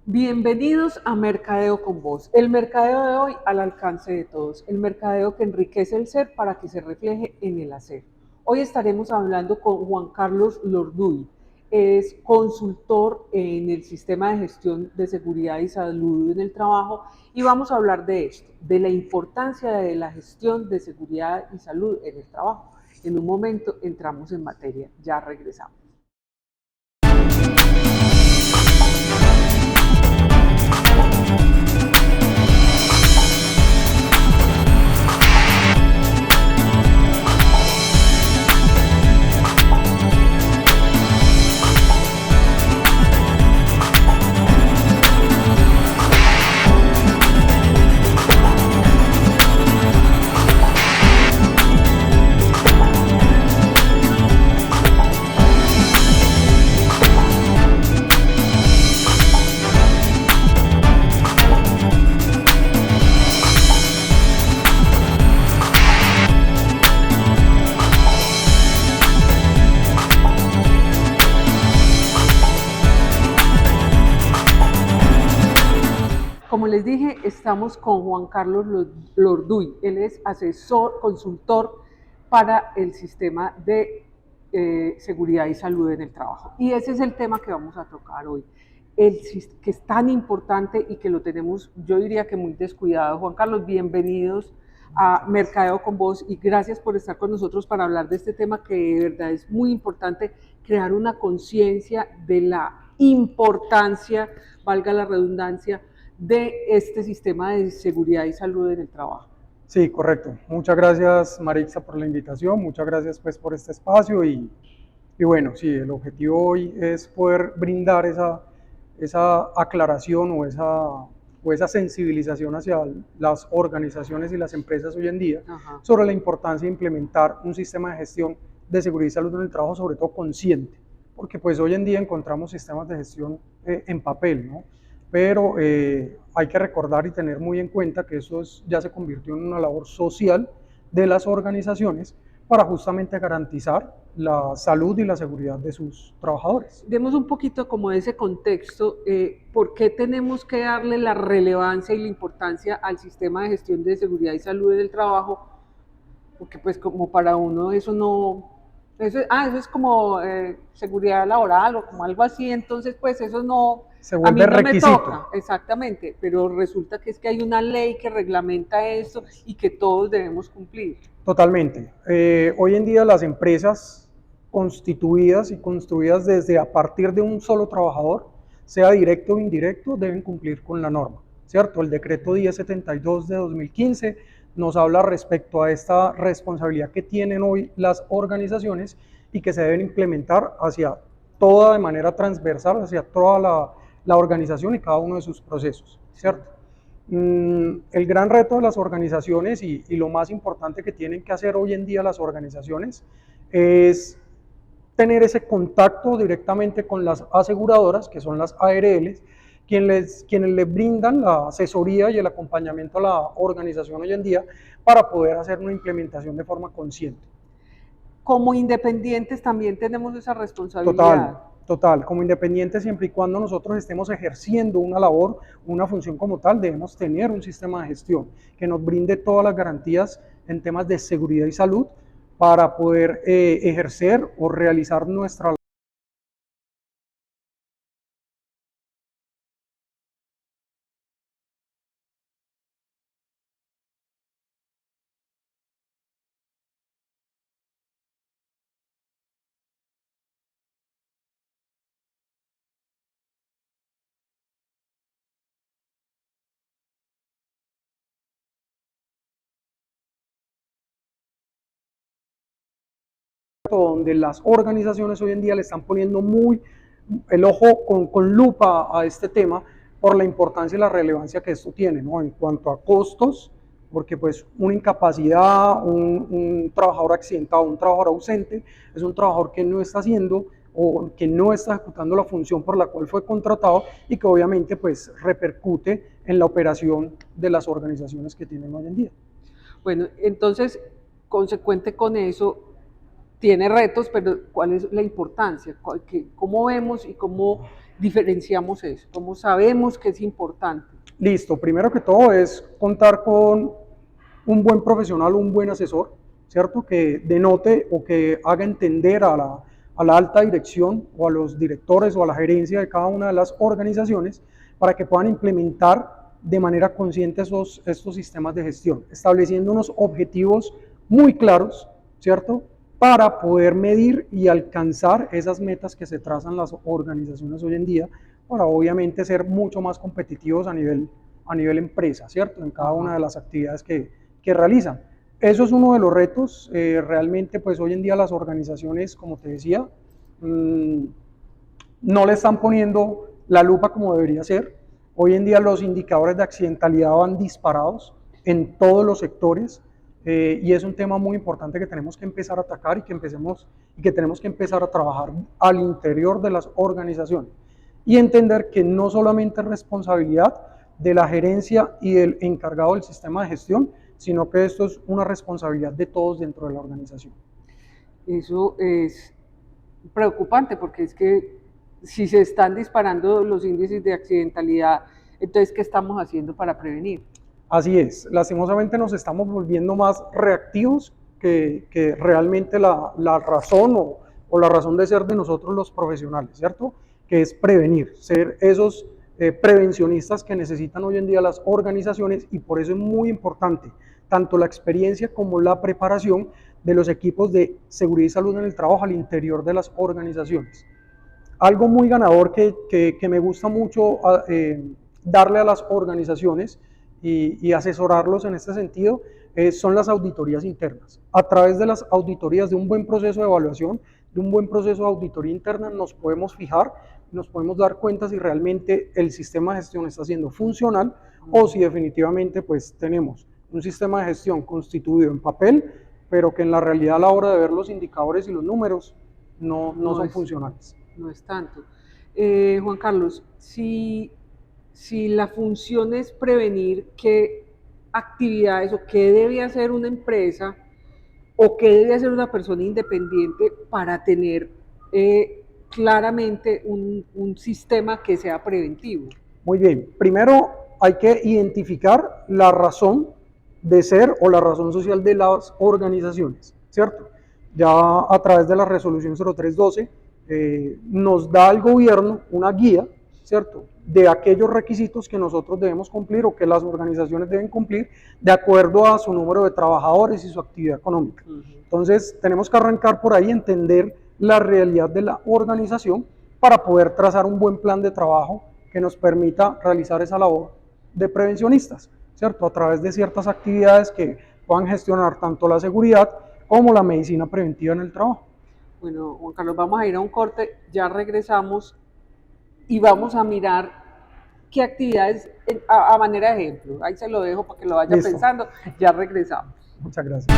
Bienvenidos a Mercadeo con Voz, el mercadeo de hoy al alcance de todos, el mercadeo que enriquece el ser para que se refleje en el hacer. Hoy estaremos hablando con Juan Carlos Lorduy, es consultor en el sistema de gestión de seguridad y salud en el trabajo y vamos a hablar de esto, de la importancia de la gestión de seguridad y salud en el trabajo. En un momento entramos en materia, ya regresamos. Como les dije, estamos con Juan Carlos Lorduy. Él es asesor, consultor para el sistema de seguridad y salud en el trabajo. Y ese es el tema que vamos a tocar hoy, que es tan importante y que lo tenemos, yo diría que muy descuidado. Juan Carlos, bienvenidos a Mercadeo con Voz y gracias por estar con nosotros para hablar de este tema que de verdad es muy importante, crear una conciencia de la importancia, valga la redundancia, de este sistema de seguridad y salud en el trabajo. Sí, correcto. Muchas gracias, Marixa, por la invitación. Muchas gracias pues, por este espacio. Y bueno, sí, el objetivo hoy es poder brindar esa aclaración o esa sensibilización hacia las organizaciones y las empresas hoy en día. Ajá. Sobre la importancia de implementar un sistema de gestión de seguridad y salud en el trabajo, sobre todo consciente. Porque pues hoy en día encontramos sistemas de gestión en papel, ¿no? Pero hay que recordar y tener muy en cuenta que eso ya se convirtió en una labor social de las organizaciones para justamente garantizar la salud y la seguridad de sus trabajadores. Demos un poquito como de ese contexto, ¿por qué tenemos que darle la relevancia y la importancia al sistema de gestión de seguridad y salud en el trabajo? Porque pues como para uno eso no, eso es como seguridad laboral o como algo así, entonces pues eso no, se vuelve a mí no requisito. Me toca, exactamente, pero resulta que es que hay una ley que reglamenta esto y que todos debemos cumplir. Totalmente. Hoy en día las empresas constituidas y construidas desde a partir de un solo trabajador, sea directo o indirecto, deben cumplir con la norma, ¿cierto? El decreto 1072 de 2015 nos habla respecto a esta responsabilidad que tienen hoy las organizaciones y que se deben implementar hacia toda, de manera transversal, hacia toda la organización y cada uno de sus procesos, ¿cierto? El gran reto de las organizaciones y lo más importante que tienen que hacer hoy en día las organizaciones es tener ese contacto directamente con las aseguradoras, que son las ARLs, quienes les brindan la asesoría y el acompañamiento a la organización hoy en día para poder hacer una implementación de forma consciente. Como independientes también tenemos esa responsabilidad. Total, como independientes, siempre y cuando nosotros estemos ejerciendo una labor, una función como tal, debemos tener un sistema de gestión que nos brinde todas las garantías en temas de seguridad y salud para poder ejercer o realizar nuestra labor. Donde las organizaciones hoy en día le están poniendo el ojo con lupa a este tema por la importancia y la relevancia que esto tiene, ¿no? En cuanto a costos, porque pues una incapacidad, un trabajador accidentado, un trabajador ausente, es un trabajador que no está haciendo o que no está ejecutando la función por la cual fue contratado y que obviamente pues repercute en la operación de las organizaciones que tienen hoy en día. Bueno, entonces, consecuente con eso, tiene retos, pero ¿cuál es la importancia? ¿Cómo vemos y cómo diferenciamos eso? ¿Cómo sabemos que es importante? Listo, primero que todo es contar con un buen profesional, un buen asesor, ¿cierto? Que denote o que haga entender a la alta dirección o a los directores o a la gerencia de cada una de las organizaciones para que puedan implementar de manera consciente estos sistemas de gestión, estableciendo unos objetivos muy claros, ¿cierto? Para poder medir y alcanzar esas metas que se trazan las organizaciones hoy en día, para obviamente ser mucho más competitivos a nivel empresa, ¿cierto? En cada una de las actividades que realizan. Eso es uno de los retos. Realmente, pues hoy en día las organizaciones, como te decía, no le están poniendo la lupa como debería ser. Hoy en día los indicadores de accidentalidad van disparados en todos los sectores, y es un tema muy importante que tenemos que empezar a atacar y que tenemos que empezar a trabajar al interior de las organizaciones y entender que no solamente es responsabilidad de la gerencia y del encargado del sistema de gestión, sino que esto es una responsabilidad de todos dentro de la organización. Eso es preocupante porque es que si se están disparando los índices de accidentalidad, entonces, ¿qué estamos haciendo para prevenir? Así es, lastimosamente nos estamos volviendo más reactivos que realmente la razón o la razón de ser de nosotros los profesionales, ¿cierto? Que es prevenir, ser esos prevencionistas que necesitan hoy en día las organizaciones, y por eso es muy importante tanto la experiencia como la preparación de los equipos de seguridad y salud en el trabajo al interior de las organizaciones. Algo muy ganador que me gusta mucho darle a las organizaciones y asesorarlos en este sentido son las auditorías internas. A través de las auditorías, de un buen proceso de evaluación, de un buen proceso de auditoría interna, nos podemos fijar, nos podemos dar cuenta si realmente el sistema de gestión está siendo funcional o si definitivamente pues tenemos un sistema de gestión constituido en papel, pero que en la realidad a la hora de ver los indicadores y los números no son funcionales. No es tanto. Juan Carlos, si la función es prevenir, ¿qué actividades o qué debe hacer una empresa o qué debe hacer una persona independiente para tener claramente un sistema que sea preventivo? Muy bien, primero hay que identificar la razón de ser o la razón social de las organizaciones, ¿cierto? Ya a través de la resolución 0312 nos da al gobierno una guía, ¿cierto?, de aquellos requisitos que nosotros debemos cumplir o que las organizaciones deben cumplir de acuerdo a su número de trabajadores y su actividad económica. Entonces tenemos que arrancar por ahí, entender la realidad de la organización para poder trazar un buen plan de trabajo que nos permita realizar esa labor de prevencionistas, ¿cierto?, a través de ciertas actividades que puedan gestionar tanto la seguridad como la medicina preventiva en el trabajo. Bueno, Juan Carlos, vamos a ir a un corte, ya regresamos y vamos a mirar qué actividades a manera de ejemplo. Ahí se lo dejo para que lo vaya Listo. pensando. Ya regresamos. Muchas gracias.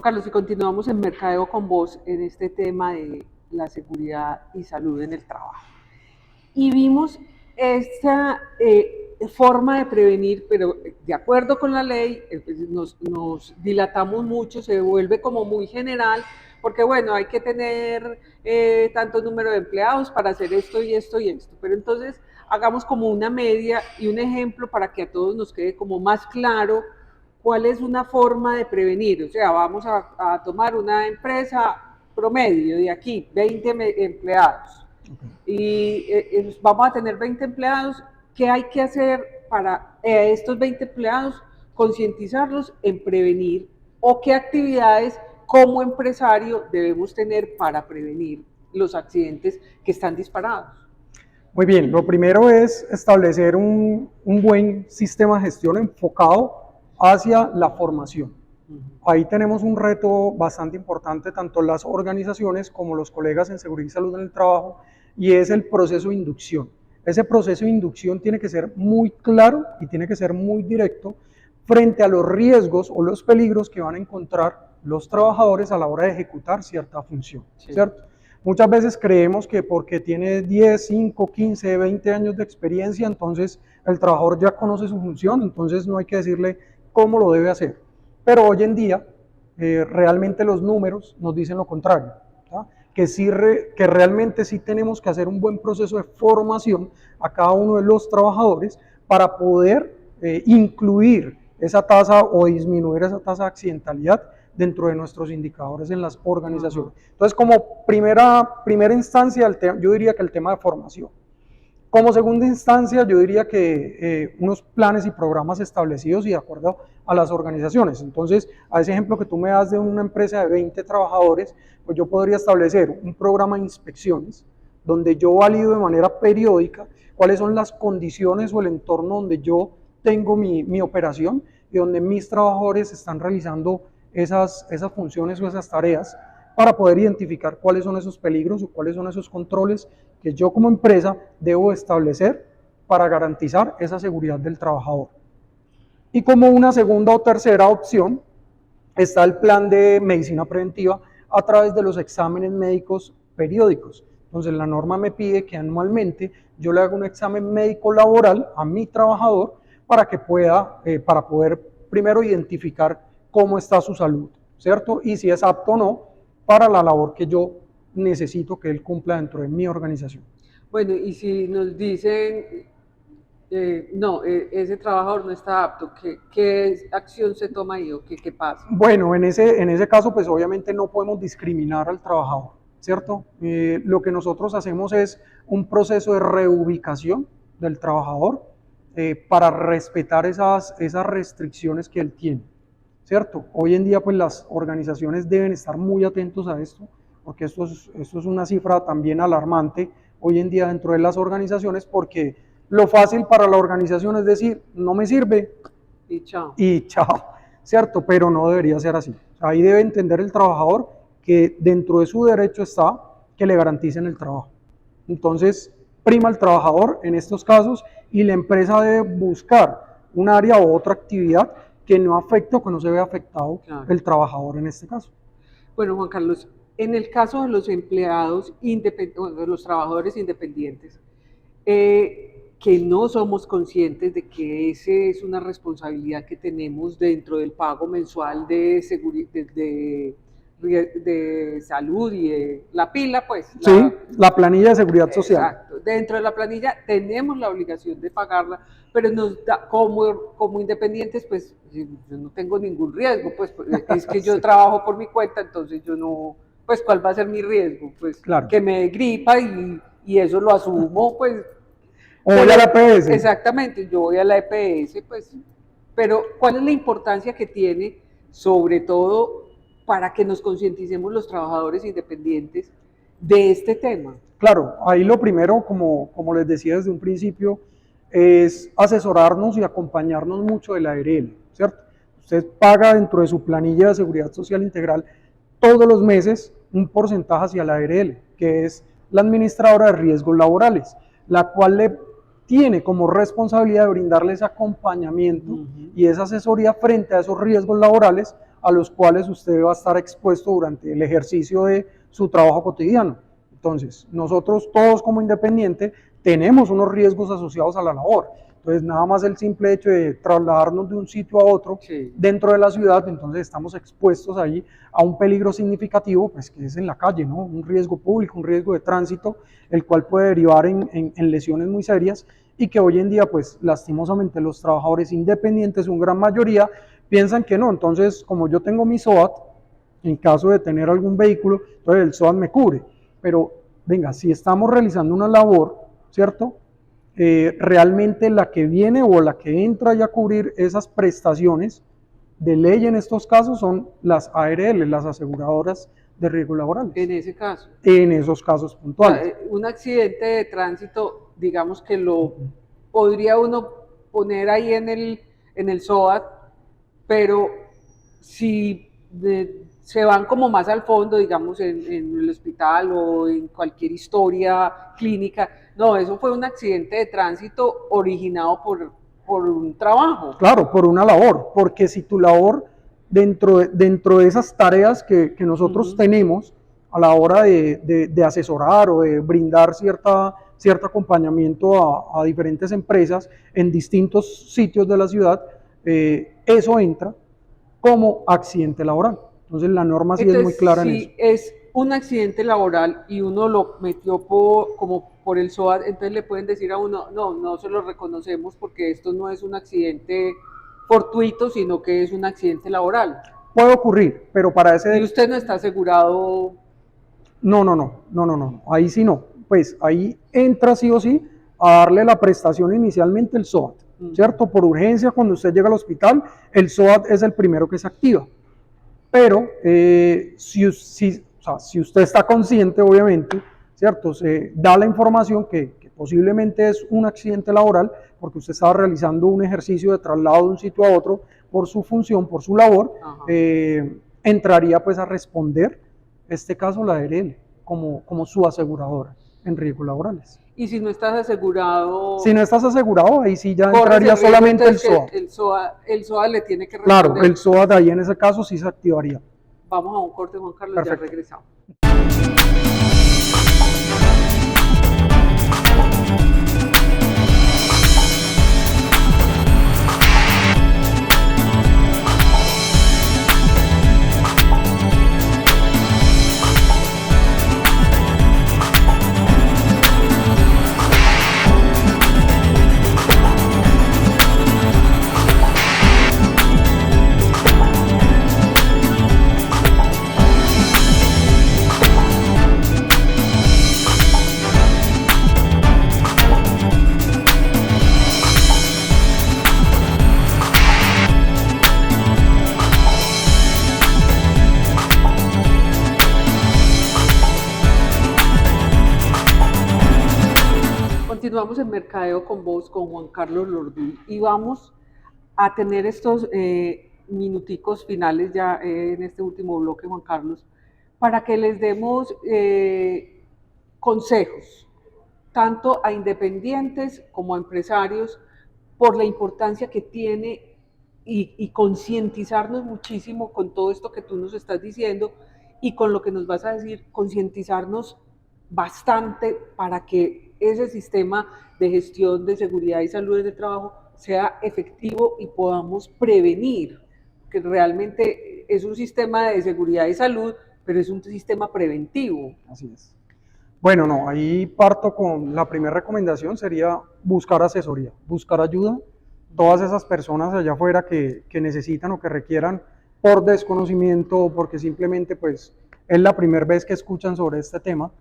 Carlos, y continuamos en Mercadeo con vos en este tema de la seguridad y salud en el trabajo. Y vimos esta forma de prevenir, pero de acuerdo con la ley, nos dilatamos mucho, se vuelve como muy general, porque bueno, hay que tener tanto número de empleados para hacer esto y esto y esto. Pero entonces hagamos como una media y un ejemplo para que a todos nos quede como más claro cuál es una forma de prevenir. O sea, vamos a tomar una empresa promedio de aquí, 20 empleados. Y vamos a tener 20 empleados. ¿Qué hay que hacer para estos 20 empleados concientizarlos en prevenir? ¿O qué actividades como empresario debemos tener para prevenir los accidentes que están disparados? Muy bien, lo primero es establecer un buen sistema de gestión enfocado hacia la formación. Ahí tenemos un reto bastante importante, tanto las organizaciones como los colegas en seguridad y salud en el trabajo, y es el proceso de inducción. Ese proceso de inducción tiene que ser muy claro y tiene que ser muy directo frente a los riesgos o los peligros que van a encontrar los trabajadores a la hora de ejecutar cierta función, Sí. ¿cierto? Muchas veces creemos que porque tiene 10, 5, 15, 20 años de experiencia, entonces el trabajador ya conoce su función, entonces no hay que decirle cómo lo debe hacer. Pero hoy en día, realmente los números nos dicen lo contrario, ¿tá? Que realmente sí tenemos que hacer un buen proceso de formación a cada uno de los trabajadores para poder incluir esa tasa o disminuir esa tasa de accidentalidad dentro de nuestros indicadores en las organizaciones. Entonces, como primera instancia, yo diría que el tema de formación. Como segunda instancia, yo diría que unos planes y programas establecidos y de acuerdo a las organizaciones. Entonces, a ese ejemplo que tú me das de una empresa de 20 trabajadores, pues yo podría establecer un programa de inspecciones donde yo valido de manera periódica cuáles son las condiciones o el entorno donde yo tengo mi operación y donde mis trabajadores están realizando esas funciones o esas tareas para poder identificar cuáles son esos peligros o cuáles son esos controles que yo como empresa debo establecer para garantizar esa seguridad del trabajador. Y como una segunda o tercera opción está el plan de medicina preventiva a través de los exámenes médicos periódicos. Entonces la norma me pide que anualmente yo le haga un examen médico laboral a mi trabajador para que para poder primero identificar cómo está su salud, ¿cierto? Y si es apto o no para la labor que yo necesito que él cumpla dentro de mi organización. Bueno, y si nos dicen, no, ese trabajador no está apto, ¿qué acción se toma ahí o qué pasa? Bueno, en ese caso, pues obviamente no podemos discriminar al trabajador, ¿cierto? Lo que nosotros hacemos es un proceso de reubicación del trabajador para respetar esas restricciones que él tiene, ¿cierto? Hoy en día, pues las organizaciones deben estar muy atentos a esto, porque esto es una cifra también alarmante hoy en día dentro de las organizaciones, porque lo fácil para la organización es decir, no me sirve Y chao. y chao, ¿cierto? Pero no debería ser así. Ahí debe entender el trabajador que dentro de su derecho está que le garanticen el trabajo. Entonces, prima el trabajador en estos casos y la empresa debe buscar un área o otra actividad que no afecte o que no se vea afectado el trabajador en este caso. Bueno, Juan Carlos, en el caso de los empleados independientes, bueno, de los trabajadores independientes, que no somos conscientes de que esa es una responsabilidad que tenemos dentro del pago mensual de salud y de la pila, pues. Sí, la planilla de seguridad social. Exacto. Dentro de la planilla tenemos la obligación de pagarla, pero nos da, como independientes, pues yo no tengo ningún riesgo, pues es que yo trabajo por mi cuenta, entonces yo no, pues ¿cuál va a ser mi riesgo? Pues claro, que me dé gripa y eso lo asumo, pues. O voy a la EPS. Exactamente, yo voy a la EPS, pues. Pero ¿cuál es la importancia que tiene, sobre todo, para que nos concienticemos los trabajadores independientes de este tema? Claro, ahí lo primero, como les decía desde un principio, es asesorarnos y acompañarnos mucho de la ARL, ¿cierto? Usted paga dentro de su planilla de seguridad social integral todos los meses un porcentaje hacia la ARL, que es la administradora de riesgos laborales, la cual le tiene como responsabilidad de brindarle ese acompañamiento y esa asesoría frente a esos riesgos laborales a los cuales usted va a estar expuesto durante el ejercicio de su trabajo cotidiano. Entonces, nosotros todos como independiente tenemos unos riesgos asociados a la labor. Entonces, nada más el simple hecho de trasladarnos de un sitio a otro dentro de la ciudad, entonces estamos expuestos ahí a un peligro significativo, pues que es en la calle, ¿no? Un riesgo público, un riesgo de tránsito, el cual puede derivar en lesiones muy serias y que hoy en día, pues lastimosamente los trabajadores independientes, en gran mayoría, piensan que no. Entonces, como yo tengo mi SOAT, en caso de tener algún vehículo, entonces el SOAT me cubre. Pero, venga, si estamos realizando una labor, ¿cierto? Realmente la que viene o la que entra ya a cubrir esas prestaciones de ley en estos casos son las ARL, las aseguradoras de riesgos laborales. En ese caso. En esos casos puntuales. Un accidente de tránsito, digamos que lo podría uno poner ahí en el SOAT, pero si se van como más al fondo, digamos, en el hospital o en cualquier historia clínica, no, eso fue un accidente de tránsito originado por un trabajo. Claro, por una labor, porque si tu labor, dentro de esas tareas que nosotros tenemos a la hora de asesorar o de brindar cierto acompañamiento a diferentes empresas en distintos sitios de la ciudad, eso entra como accidente laboral. Entonces la norma sí es muy clara en eso. Si es un accidente laboral y uno lo metió como por el SOAT, entonces le pueden decir a uno, no se lo reconocemos porque esto no es un accidente fortuito, sino que es un accidente laboral. Puede ocurrir, pero para ese... ¿Y usted no está asegurado? No, ahí sí no. Pues ahí entra sí o sí a darle la prestación inicialmente el SOAT, ¿cierto? Por urgencia, cuando usted llega al hospital, el SOAT es el primero que se activa. Pero si usted está consciente, obviamente, ¿cierto? Se da la información que posiblemente es un accidente laboral, porque usted estaba realizando un ejercicio de traslado de un sitio a otro por su función, por su labor, entraría pues a responder, este caso, la ARL, como su aseguradora en riesgos laborales. Y si no estás asegurado... Si no estás asegurado, ahí sí ya entraría solamente el SOAT. El SOAT le tiene que responder. Claro, el SOAT ahí en ese caso sí se activaría. Vamos a un corte, Juan Carlos, Perfecto. Ya regresamos. Continuamos en Mercadeo con vos, con Juan Carlos Lorduy, y vamos a tener estos minuticos finales ya en este último bloque, Juan Carlos, para que les demos consejos, tanto a independientes como a empresarios, por la importancia que tiene y concientizarnos muchísimo con todo esto que tú nos estás diciendo y con lo que nos vas a decir, concientizarnos bastante para que ese sistema de gestión de seguridad y salud en el trabajo sea efectivo y podamos prevenir, que realmente es un sistema de seguridad y salud, pero es un sistema preventivo. Así es. Bueno, no, ahí parto con la primera recomendación, sería buscar asesoría, buscar ayuda. Todas esas personas allá afuera que necesitan o que requieran por desconocimiento o porque simplemente pues es la primera vez que escuchan sobre este tema,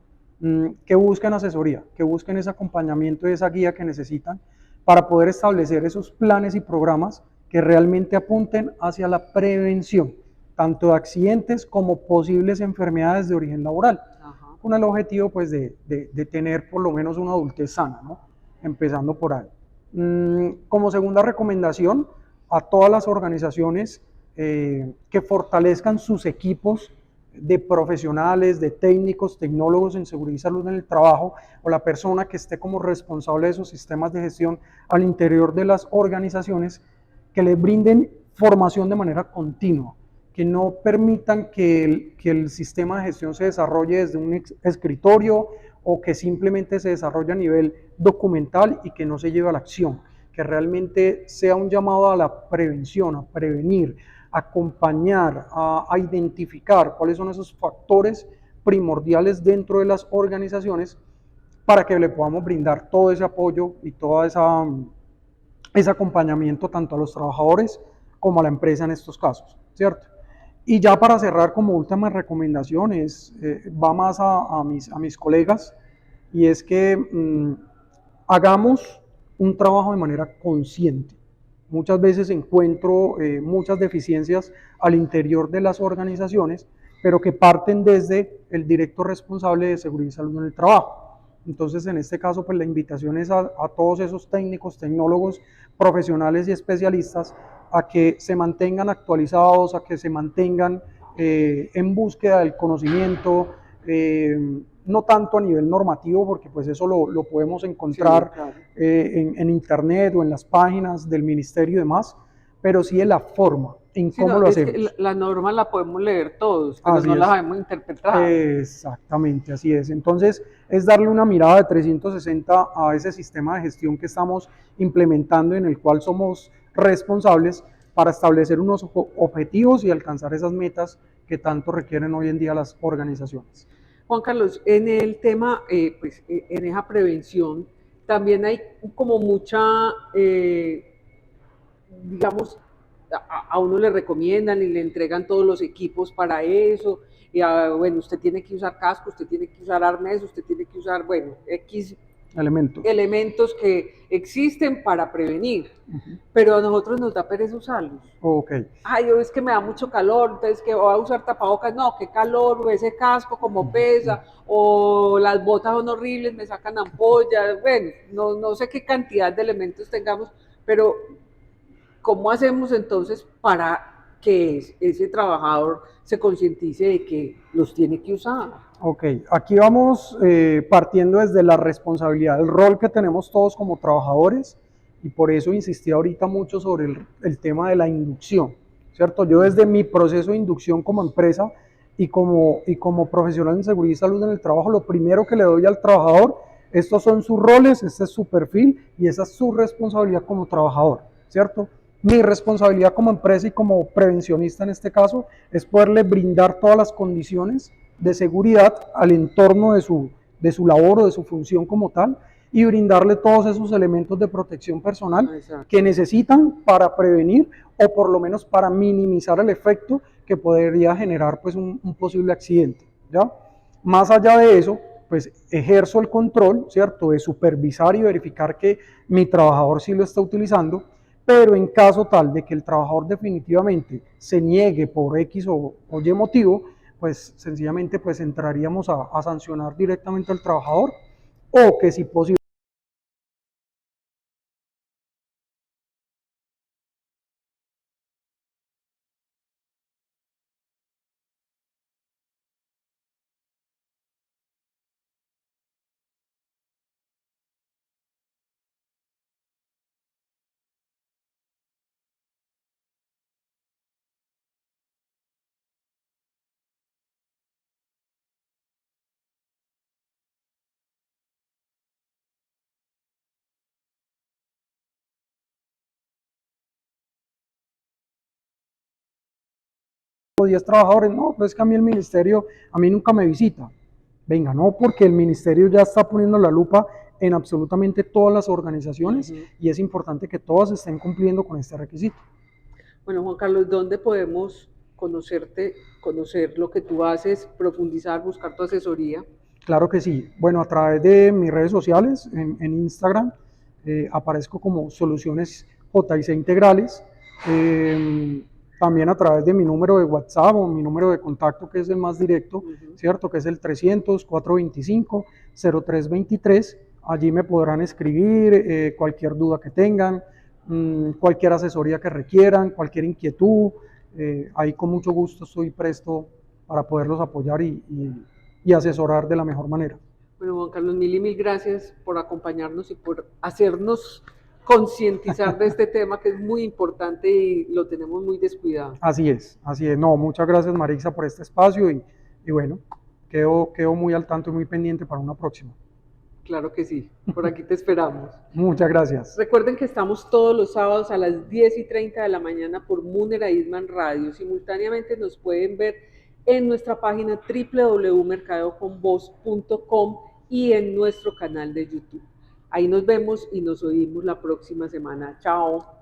que busquen asesoría, que busquen ese acompañamiento y esa guía que necesitan para poder establecer esos planes y programas que realmente apunten hacia la prevención, tanto de accidentes como posibles enfermedades de origen laboral, con el objetivo pues de tener por lo menos una adultez sana, ¿no? Empezando por ahí. Como segunda recomendación, a todas las organizaciones que fortalezcan sus equipos de profesionales, de técnicos, tecnólogos en seguridad y salud en el trabajo, o la persona que esté como responsable de esos sistemas de gestión al interior de las organizaciones, que les brinden formación de manera continua, que no permitan que el sistema de gestión se desarrolle desde un escritorio o que simplemente se desarrolle a nivel documental y que no se lleve a la acción, que realmente sea un llamado a la prevención, a prevenir, acompañar, a identificar cuáles son esos factores primordiales dentro de las organizaciones para que le podamos brindar todo ese apoyo y todo ese acompañamiento tanto a los trabajadores como a la empresa en estos casos, ¿cierto? Y ya para cerrar, como última recomendación, va más a mis colegas, y es que hagamos un trabajo de manera consciente, muchas veces encuentro muchas deficiencias al interior de las organizaciones, pero que parten desde el director responsable de seguridad y salud en el trabajo. Entonces, en este caso, pues la invitación es a todos esos técnicos, tecnólogos, profesionales y especialistas a que se mantengan actualizados, a que se mantengan en búsqueda del conocimiento, no tanto a nivel normativo, porque pues eso lo podemos encontrar Sí, claro. en internet o en las páginas del ministerio y demás, pero sí de la forma en Sí, cómo no, lo es que hacemos. la norma la podemos leer todos, pero Así no la es. sabemos interpretar. Exactamente, así es. Entonces, es darle una mirada de 360 a ese sistema de gestión que estamos implementando, en el cual somos responsables para establecer unos objetivos y alcanzar esas metas que tanto requieren hoy en día las organizaciones. Juan Carlos, en el tema, pues en esa prevención, también hay como mucha, digamos, a uno le recomiendan y le entregan todos los equipos para eso. Y bueno, usted tiene que usar casco, usted tiene que usar arnés, usted tiene que usar, bueno, X Elementos. elementos que existen para prevenir, pero a nosotros nos da pereza usarlos. Ok. Ay, yo es que me da mucho calor, entonces que voy a usar tapabocas, no, qué calor, o ese casco como pesa, o las botas son horribles, me sacan ampollas, bueno, no sé qué cantidad de elementos tengamos, pero ¿cómo hacemos entonces para que ese trabajador se concientice de que los tiene que usar? Ok, aquí vamos partiendo desde la responsabilidad, el rol que tenemos todos como trabajadores, y por eso insistí ahorita mucho sobre el tema de la inducción, ¿cierto? Yo desde mi proceso de inducción como empresa y como profesional en seguridad y salud en el trabajo, lo primero que le doy al trabajador, estos son sus roles, este es su perfil y esa es su responsabilidad como trabajador, ¿cierto? Mi responsabilidad como empresa y como prevencionista en este caso es poderle brindar todas las condiciones de seguridad al entorno de su labor o de su función como tal, y brindarle todos esos elementos de protección personal Exacto. que necesitan para prevenir o por lo menos para minimizar el efecto que podría generar pues un posible accidente, ¿ya? Más allá de eso, pues ejerzo el control, ¿cierto? De supervisar y verificar que mi trabajador sí lo está utilizando, pero en caso tal de que el trabajador definitivamente se niegue por X o Y motivo, pues sencillamente pues entraríamos a sancionar directamente al trabajador, o que si posible o 10 trabajadores, no, pues es que a mí el ministerio, a mí nunca me visita. Venga, no, porque el ministerio ya está poniendo la lupa en absolutamente todas las organizaciones, y es importante que todas estén cumpliendo con este requisito. Bueno, Juan Carlos, ¿dónde podemos conocerte, conocer lo que tú haces, profundizar, buscar tu asesoría? Claro que sí. Bueno, a través de mis redes sociales, en Instagram, aparezco como Soluciones JIC Integrales. Eh, También a través de mi número de WhatsApp o mi número de contacto, que es el más directo, ¿cierto? Que es el 300-425-0323. Allí me podrán escribir cualquier duda que tengan, cualquier asesoría que requieran, cualquier inquietud. Ahí con mucho gusto estoy presto para poderlos apoyar y asesorar de la mejor manera. Bueno, Juan Carlos, mil y mil gracias por acompañarnos y por hacernos concientizar de este tema que es muy importante y lo tenemos muy descuidado. Así es, así es. No, muchas gracias Marixa por este espacio, y bueno, quedo muy al tanto y muy pendiente para una próxima. Claro que sí, por aquí te esperamos. Muchas gracias. Recuerden que estamos todos los sábados a las 10:30 de la mañana por Munera Isman Radio. Simultáneamente nos pueden ver en nuestra página www.mercadoconvoz.com y en nuestro canal de YouTube. Ahí nos vemos y nos oímos la próxima semana. Chao.